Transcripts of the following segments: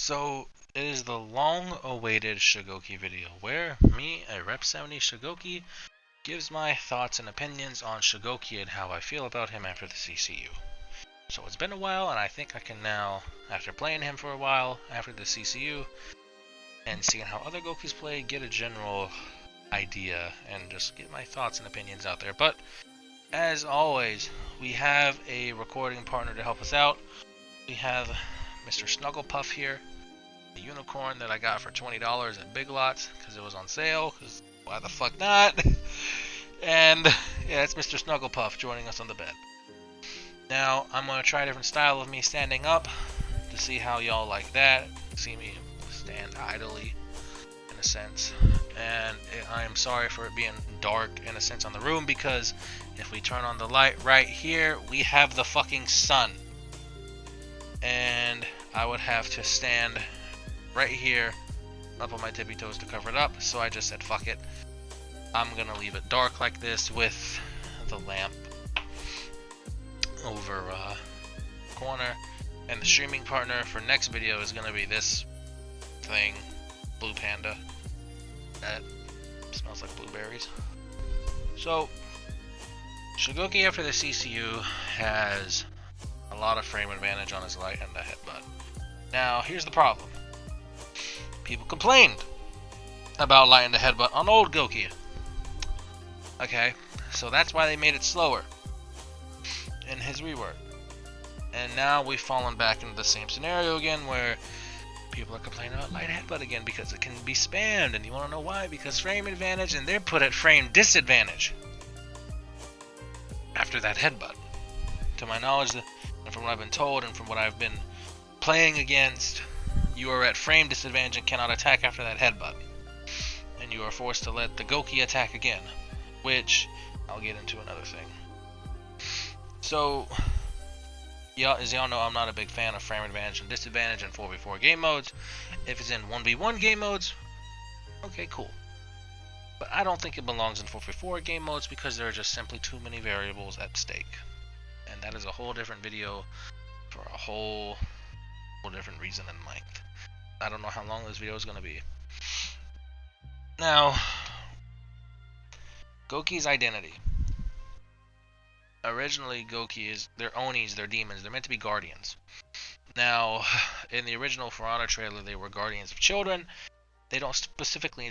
So it is the long-awaited Shugoki video, where me, a Rep 70 Shugoki, gives my thoughts and opinions on Shugoki and how I feel about him after the CCU. So it's been a while, and I think I can now, after playing him for a while after the CCU, and seeing how other Gokis play, get a general idea and just get my thoughts and opinions out there. But as always, we have a recording partner to help us out. We have Mr. Snugglepuff here, the unicorn that I got for $20 at Big Lots because it was on sale, because why the fuck not? And yeah, it's Mr. Snugglepuff joining us on the bed. Now, I'm going to try a different style of me standing up to see how y'all like that. See me stand idly, in a sense. And I am sorry for it being dark, in a sense, on the room, because if we turn on the light right here, we have the fucking sun. And I would have to stand right here, up on my tippy toes to cover it up, so I just said fuck it. I'm gonna leave it dark like this with the lamp over corner, and the streaming partner for next video is gonna be this thing, Blue Panda, that smells like blueberries. So Shugoki after the CCU has a lot of frame advantage on his light and the headbutt. Now here's the problem. People complained about light and the headbutt on old Goki. Okay, so that's why they made it slower in his rework. And now we've fallen back into the same scenario again, where people are complaining about light headbutt again because it can be spammed, and you want to know why? Because frame advantage, and they're put at frame disadvantage after that headbutt. To my knowledge, and from what I've been told, and from what I've been playing against, you are at frame disadvantage and cannot attack after that headbutt. And you are forced to let the Goki attack again, which I'll get into another thing. So, yeah, as y'all know, I'm not a big fan of frame advantage and disadvantage in 4v4 game modes. If it's in 1v1 game modes, okay, cool. But I don't think it belongs in 4v4 game modes because there are just simply too many variables at stake. And that is a whole different video for a whole different reason and length. I don't know how long this video is going to be. Now, Goki's identity. Originally, Goki is, they're Onis, they're demons, they're meant to be guardians. Now, in the original For Honor trailer, they were guardians of children. They don't specifically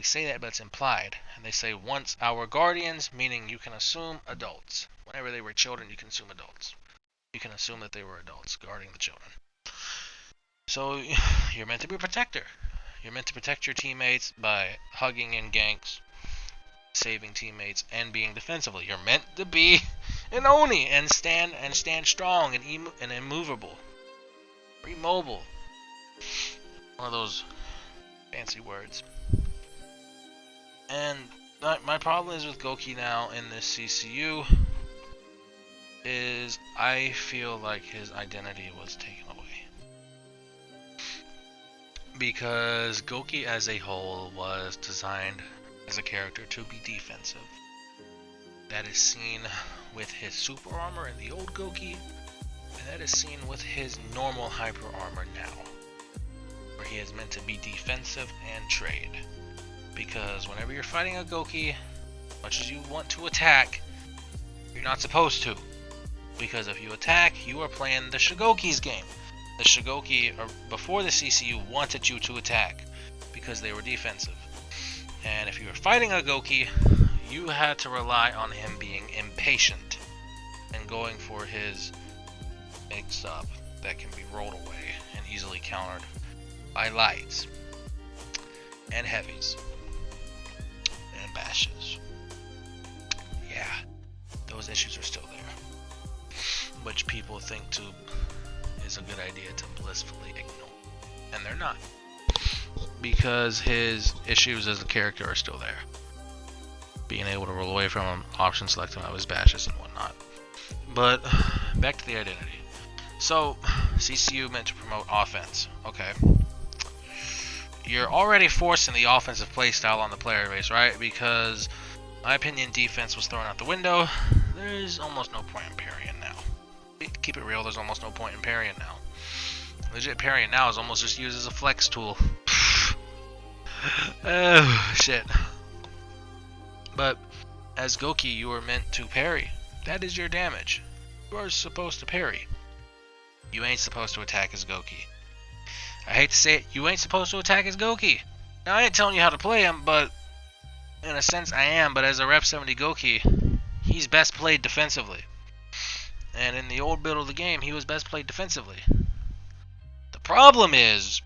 say that, but it's implied. And they say once our guardians, meaning you can assume adults. Whenever they were children, you can assume adults. You can assume that they were adults guarding the children. So you're meant to be a protector. You're meant to protect your teammates by hugging in ganks, saving teammates, and being defensively. You're meant to be an Oni and stand strong and immovable, or immobile. One of those fancy words. And my problem is with Goki now in this CCU is I feel like his identity was taken away. Because Goki as a whole was designed as a character to be defensive. That is seen with his super armor in the old Goki, and that is seen with his normal hyper armor now, where he is meant to be defensive and trade. Because whenever you're fighting a Goki, much as you want to attack, you're not supposed to. Because if you attack, you are playing the Shugoki's game. The Shugoki, before the CCU, wanted you to attack because they were defensive. And if you were fighting a Goki, you had to rely on him being impatient and going for his mix-up that can be rolled away and easily countered by lights and heavies and bashes. Yeah, those issues are still there, which people think is a good idea to blissfully ignore, and they're not, because his issues as a character are still there. Being able to roll away from him, option select him out of his bashes and whatnot. But back to the identity. So CCU meant to promote offense. Okay, you're already forcing the offensive playstyle on the player base, right? Because in my opinion, defense was thrown out the window. There's almost no point in parrying now. Keep it real, there's almost no point in parrying now. Legit parrying now is almost just used as a flex tool. Oh, shit. But as Goki, you are meant to parry. That is your damage. You are supposed to parry. You ain't supposed to attack as Goki. I hate to say it, you ain't supposed to attack as Goki. Now, I ain't telling you how to play him, but in a sense I am. But as a Rep 70 Goki, he's best played defensively. And in the old build of the game, he was best played defensively. The problem is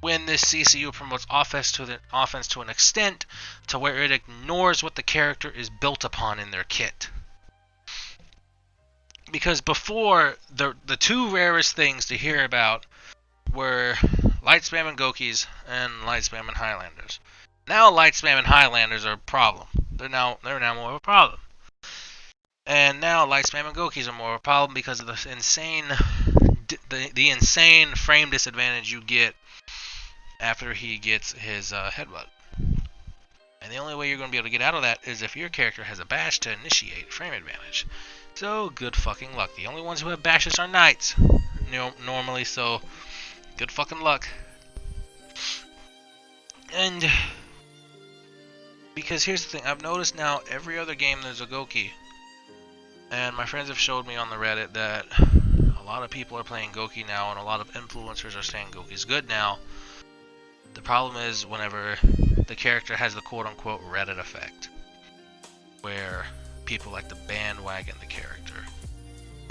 when this CCU promotes offense to an extent to where it ignores what the character is built upon in their kit. Because before, the two rarest things to hear about were light spamming Gokis and light spamming Highlanders. Now light spamming Highlanders are a problem. They're now more of a problem. And now light spamming Gokis are more of a problem because of the insane frame disadvantage you get after he gets his headbutt. And the only way you're going to be able to get out of that is if your character has a bash to initiate frame advantage. So good fucking luck. The only ones who have bashes are knights, normally, so good fucking luck. And because here's the thing, I've noticed now every other game there's a Goki. And my friends have showed me on the Reddit that a lot of people are playing Goki now, and a lot of influencers are saying Goki's good now. The problem is whenever the character has the quote-unquote Reddit effect, where people like to bandwagon the character,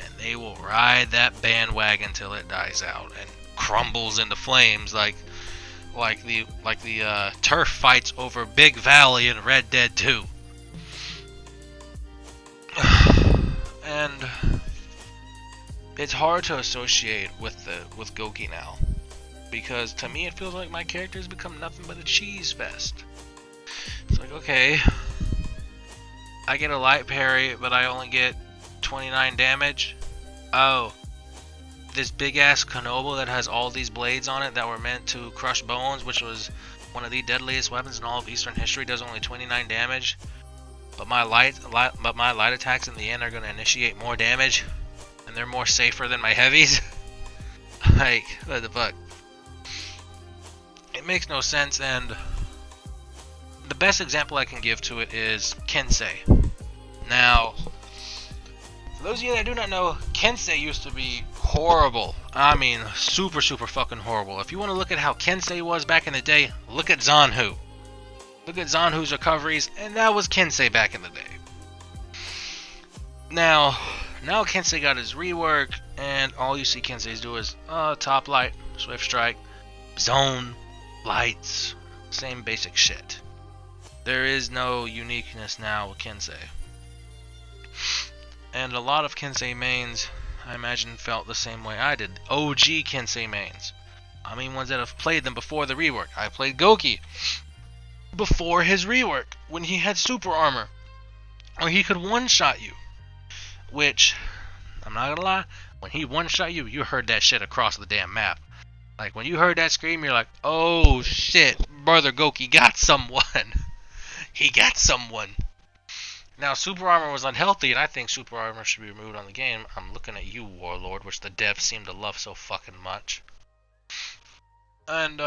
and they will ride that bandwagon till it dies out and crumbles into flames, like the turf fights over Big Valley in Red Dead 2. And it's hard to associate with Goki now, because to me it feels like my character has become nothing but a cheese fest. It's like, okay, I get a light parry, but I only get 29 damage. Oh, this big ass Kanobo that has all these blades on it that were meant to crush bones, which was one of the deadliest weapons in all of Eastern history, does only 29 damage. But my light attacks in the end are going to initiate more damage, and they're more safer than my heavies. Like, what the fuck? It makes no sense, and the best example I can give to it is Kensei. Now, for those of you that do not know, Kensei used to be horrible. I mean, super fucking horrible. If you want to look at how Kensei was back in the day, look at Zanhu. Look at Zanhu's recoveries, and that was Kensei back in the day. Now Kensei got his rework, and all you see Kensei's do is top light, swift strike, zone, lights, same basic shit. There is no uniqueness now with Kensei. And a lot of Kensei mains, I imagine, felt the same way I did. OG Kensei mains. I mean, ones that have played them before the rework. I played Goki before his rework, when he had super armor, or he could one-shot you. Which, I'm not gonna lie, when he one-shot you, you heard that shit across the damn map. Like, when you heard that scream, you're like, oh shit, brother Goki got someone. He got someone. Now, super armor was unhealthy, and I think super armor should be removed on the game. I'm looking at you, Warlord, which the devs seem to love so fucking much. And,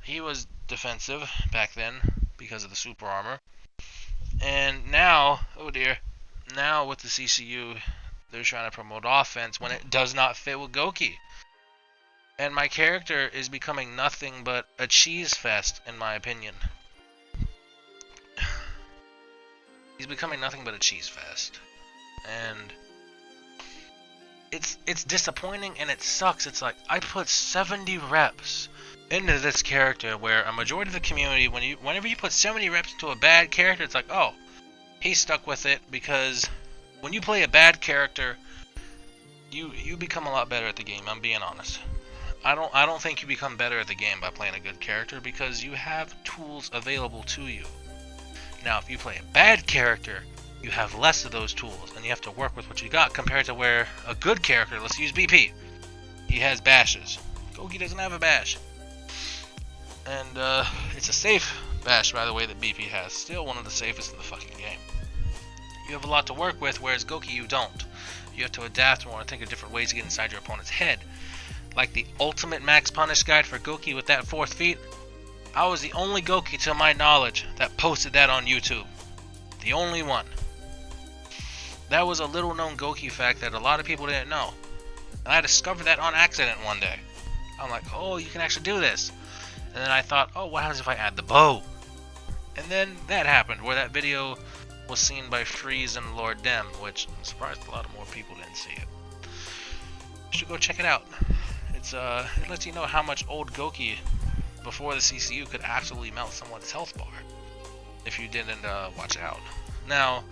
he was defensive back then because of the super armor. And now, oh dear, now with the CCU, they're trying to promote offense when it does not fit with Goki. And my character is becoming nothing but a cheese fest, in my opinion. He's becoming nothing but a cheese fest. And it's disappointing, and it sucks. It's like, I put 70 reps into this character, where a majority of the community, whenever you put 70 reps into a bad character, it's like, oh, he's stuck with it. Because when you play a bad character, you become a lot better at the game. I'm being honest. I don't think you become better at the game by playing a good character, because you have tools available to you. Now, if you play a bad character, you have less of those tools, and you have to work with what you got, compared to where a good character, let's use BP, he has bashes. Goki doesn't have a bash. And it's a safe bash, by the way, that BP has. Still one of the safest in the fucking game. You have a lot to work with, whereas Goki you don't. You have to adapt more and think of different ways to get inside your opponent's head. like the ultimate max punish guide for Goki with that 4th feat, I was the only Goki to my knowledge that posted that on YouTube. The only one. That was a little known Goki fact that a lot of people didn't know. And I discovered that on accident one day. I'm like, oh, you can actually do this. And then I thought, oh, what happens if I add the bow? And then that happened, where that video was seen by Freeze and Lord Dem, which I'm surprised a lot of more people didn't see it. You should go check it out. It lets you know how much old Goki before the CCU could absolutely melt someone's health bar if you didn't watch out. Now,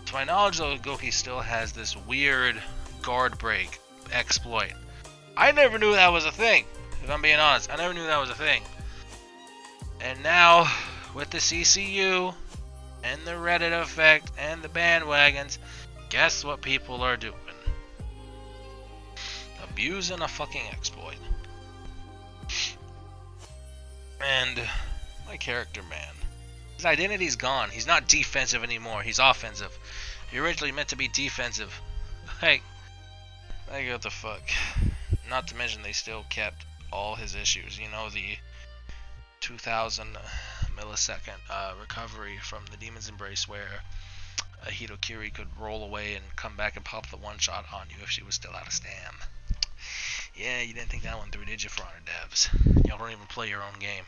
to my knowledge though, Goki still has this weird guard break exploit. I never knew that was a thing, if I'm being honest. I never knew that was a thing. And now, with the CCU, and the Reddit effect, and the bandwagons, guess what people are doing? Abusing a fucking exploit. And my character, man, his identity's gone. He's not defensive anymore. He's offensive. He originally meant to be defensive. Like what the fuck? Not to mention they still kept all his issues. You know, the 2000 millisecond recovery from the Demon's Embrace, where Hitokiri could roll away and come back and pop the one shot on you if she was still out of stam. Yeah, you didn't think that one through, did you, Front devs? Y'all don't even play your own game.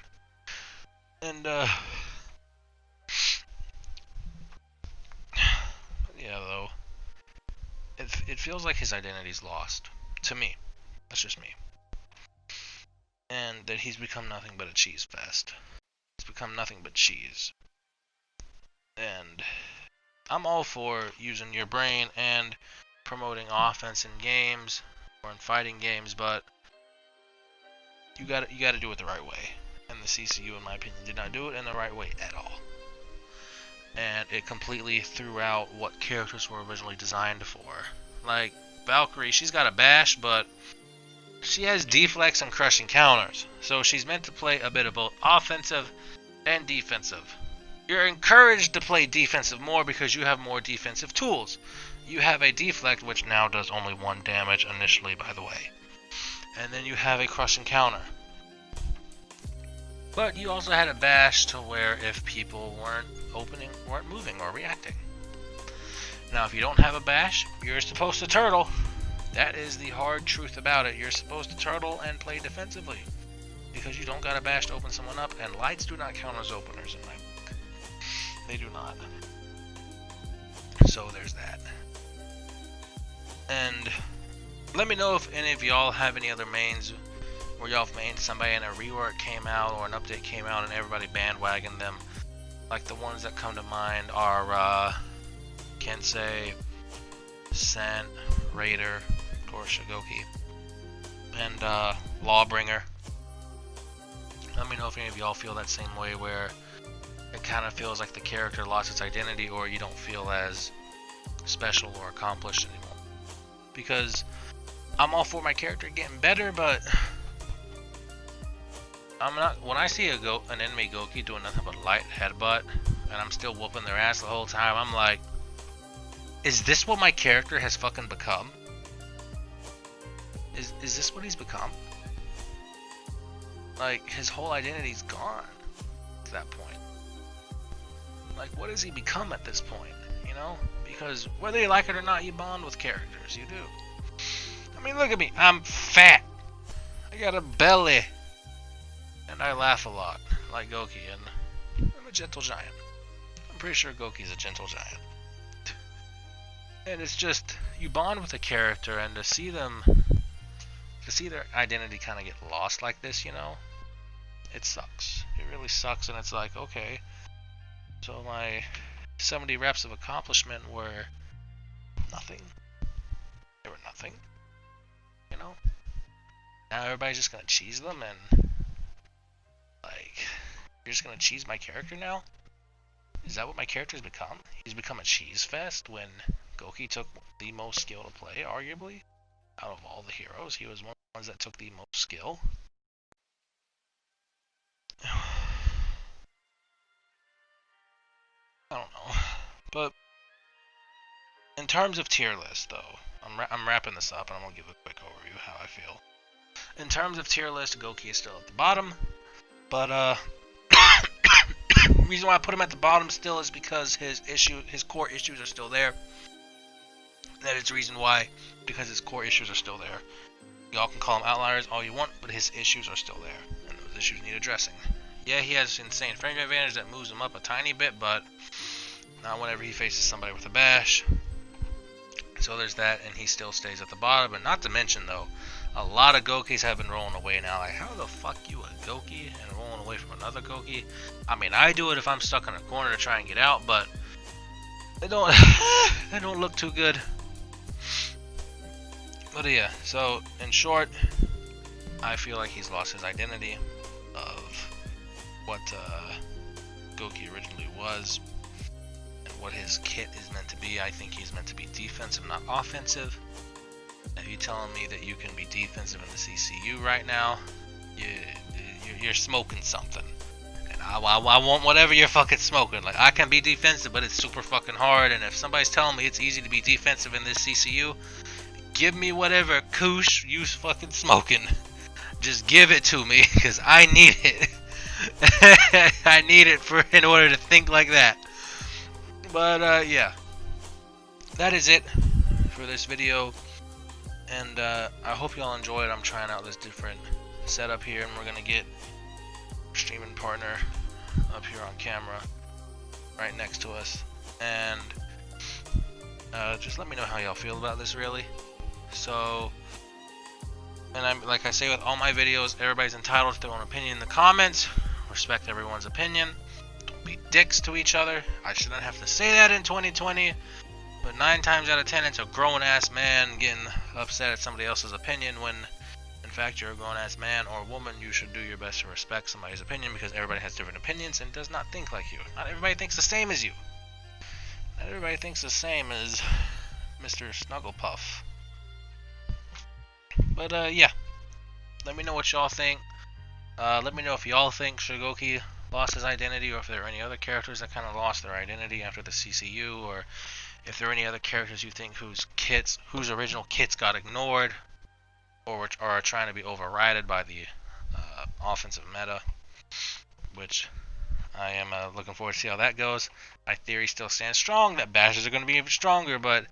And yeah, though, it feels like his identity's lost. To me. That's just me. And that he's become nothing but a cheese fest. He's become nothing but cheese. And I'm all for using your brain and promoting offense in games or in fighting games, but you gotta do it the right way. And the CCU, in my opinion, did not do it in the right way at all. And it completely threw out what characters were originally designed for. Like Valkyrie, she's got a bash, but she has deflex and crushing counters, so she's meant to play a bit of both offensive and defensive. You're encouraged to play defensive more because you have more defensive tools. You have a deflect, which now does only 1 damage initially, by the way. And then you have a crushing counter. But you also had a bash to where if people weren't moving or reacting. Now, if you don't have a bash, you're supposed to turtle. That is the hard truth about it. You're supposed to turtle and play defensively, because you don't got a bash to open someone up, and lights do not count as openers in my book. They do not. So there's that. And let me know if any of y'all have any other mains where y'all have mained somebody and a rework came out or an update came out and everybody bandwagoned them. Like the ones that come to mind are Kensei, Scent, Raider, of course Shugoki, and Lawbringer. Let me know if any of y'all feel that same way, where it kind of feels like the character lost its identity, or you don't feel as special or accomplished anymore. Because I'm all for my character getting better, but I'm not. When I see an enemy Goki doing nothing but light headbutt, and I'm still whooping their ass the whole time, I'm like, is this what my character has fucking become? Is this what he's become? Like, his whole identity's gone to that point. Like, what does he become at this point? You know? Because whether you like it or not, you bond with characters. You do. I mean, look at me. I'm fat. I got a belly. And I laugh a lot, like Goki, and I'm a gentle giant. I'm pretty sure Goki's a gentle giant. And it's just, you bond with a character, and to see their identity kind of get lost like this, you know, it sucks. It really sucks, and it's like, okay, so my 70 reps of accomplishment were nothing. They were nothing, you know? Now everybody's just gonna cheese them, and like, you're just gonna cheese my character now? Is that what my character's become? He's become a cheese fest when Goki took the most skill to play, arguably. Out of all the heroes, he was one of the ones that took the most skill. I don't know. But in terms of tier list, though, I'm wrapping this up, and I'm gonna give a quick overview of how I feel. In terms of tier list, Goki is still at the bottom, but the reason why I put him at the bottom still is because his core issues are still there. That is the reason why, because his core issues are still there. Y'all can call him outliers all you want, but his issues are still there, and those issues need addressing. Yeah, he has insane frame rate advantage that moves him up a tiny bit, but not whenever he faces somebody with a bash. So there's that, and he still stays at the bottom. And not to mention, though, a lot of Gokis have been rolling away now. Like, how the fuck you a Goki and rolling away from another Goki? I mean, I do it if I'm stuck in a corner to try and get out, but they don't they don't look too good. But yeah, so in short, I feel like he's lost his identity of what Goki originally was and what his kit is meant to be. I think he's meant to be defensive, not offensive. If you're telling me that you can be defensive in the CCU right now, you're smoking something. And I want whatever you're fucking smoking. Like, I can be defensive, but it's super fucking hard. And if somebody's telling me it's easy to be defensive in this CCU, give me whatever koosh you fucking smoking. Just give it to me, because I need it. I need it in order to think like that. But yeah, that is it for this video. And I hope y'all enjoyed. I'm trying out this different setup here, and we're gonna get streaming partner up here on camera right next to us. And just let me know how y'all feel about this, really. So, and I'm like I say with all my videos, everybody's entitled to their own opinion in the comments. Respect everyone's opinion. Don't be dicks to each other. I shouldn't have to say that in 2020, but 9 times out of 10, it's a grown-ass man getting upset at somebody else's opinion when, in fact, you're a grown-ass man or woman. You should do your best to respect somebody's opinion, because everybody has different opinions and does not think like you. Not everybody thinks the same as you. Not everybody thinks the same as Mr. Snugglepuff. But yeah, let me know what y'all think. Let me know if y'all think Shugoki lost his identity, or if there are any other characters that kind of lost their identity after the CCU, or if there are any other characters you think whose original kits got ignored, or are trying to be overridden by the offensive meta, which I am looking forward to see how that goes. My theory still stands strong that bashes are going to be even stronger, but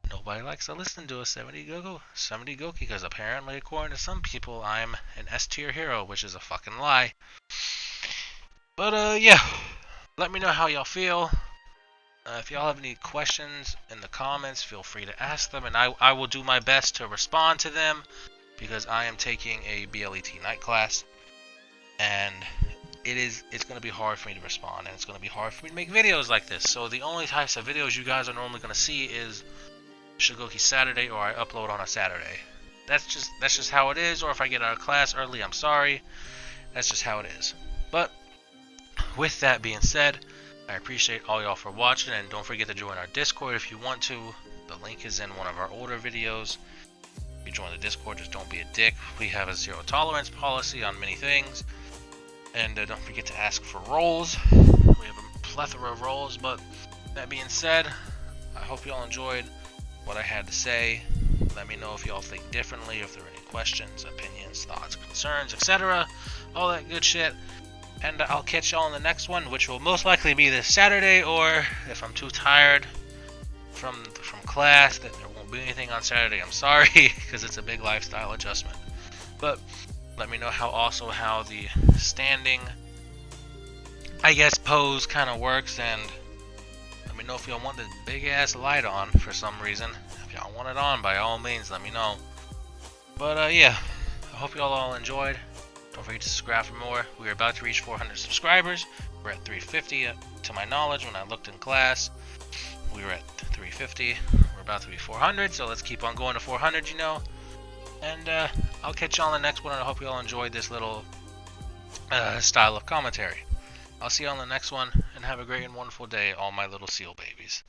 nobody likes to listen to a 70 Goki, because apparently, according to some people, I'm an S tier hero, which is a fucking lie. But yeah, let me know how y'all feel. If y'all have any questions in the comments, feel free to ask them, and I will do my best to respond to them, because I am taking a BLET night class, and it's going to be hard for me to respond, and it's going to be hard for me to make videos like this. So the only types of videos you guys are normally going to see is Shugoki Saturday, or I upload on a Saturday. That's just how it is. Or if I get out of class early, I'm sorry. That's just how it is. But with that being said, I appreciate all y'all for watching, and don't forget to join our Discord if you want to. The link is in one of our older videos. If you join the Discord, just don't be a dick. We have a zero tolerance policy on many things. And don't forget to ask for roles. We have a plethora of roles. But that being said, I hope y'all enjoyed what I had to say. Let me know if y'all think differently, if there are any questions, opinions, thoughts, concerns, etc. All that good shit. And I'll catch y'all in the next one, which will most likely be this Saturday, or if I'm too tired from class that there won't be anything on Saturday, I'm sorry, because it's a big lifestyle adjustment. But let me know how the standing, I guess, pose kind of works, and let me know if y'all want this big ass light on for some reason. If y'all want it on, by all means, let me know. But yeah, I hope y'all all enjoyed. Don't forget to subscribe for more. We are about to reach 400 subscribers. We're at 350 to my knowledge. When I looked in class, we were at 350. We're about to be 400, so let's keep on going to 400, you know. And I'll catch y'all in the next one, and I hope y'all enjoyed this little style of commentary. I'll see y'all in the next one, and have a great and wonderful day, all my little seal babies.